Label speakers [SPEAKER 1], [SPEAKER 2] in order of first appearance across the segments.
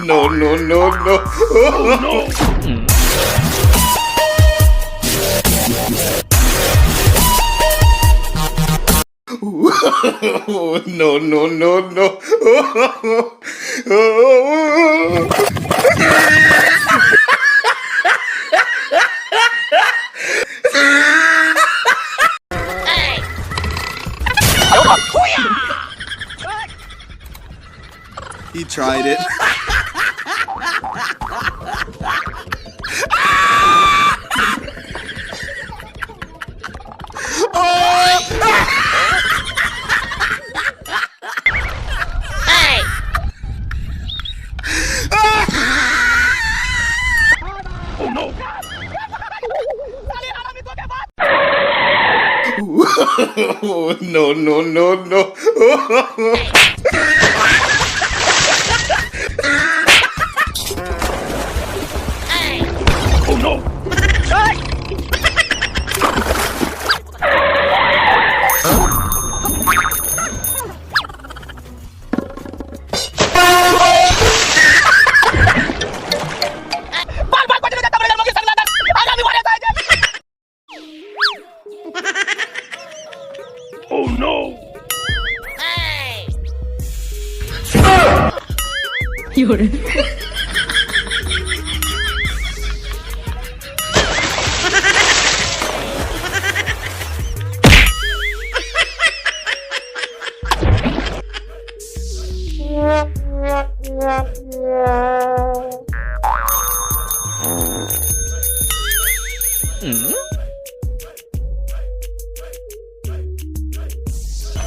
[SPEAKER 1] No, no, no, no. Oh, no. No, no, no, no.
[SPEAKER 2] He tried it.
[SPEAKER 1] No, no, no, no. Oh no. Oh no! Hey!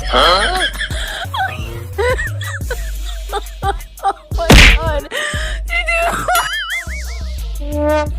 [SPEAKER 1] Huh?
[SPEAKER 3] Oh my god. Oh my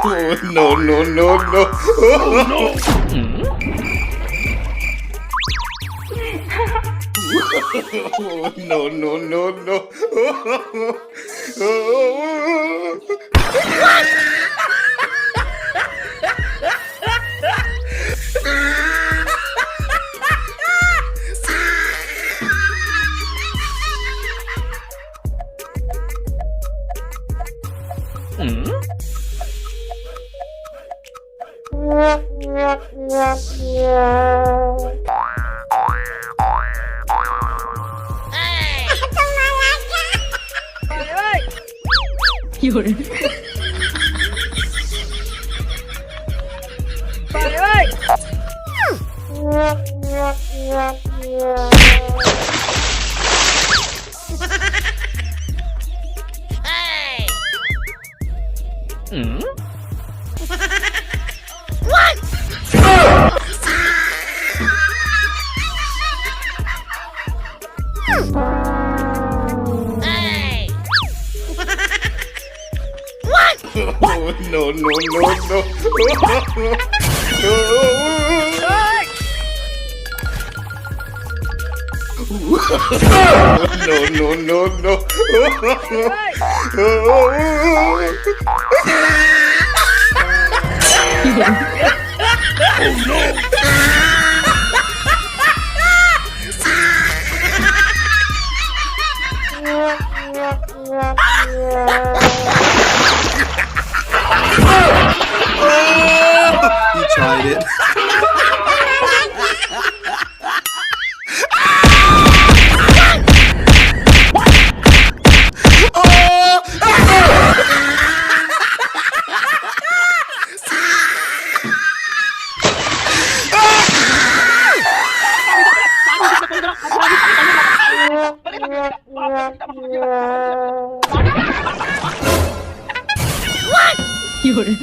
[SPEAKER 3] god.
[SPEAKER 1] No, no, no, no. Oh no. No, no, no, no. No, no, no, no. No, no, no, no. Oh no.
[SPEAKER 2] He tried it.
[SPEAKER 3] 有人。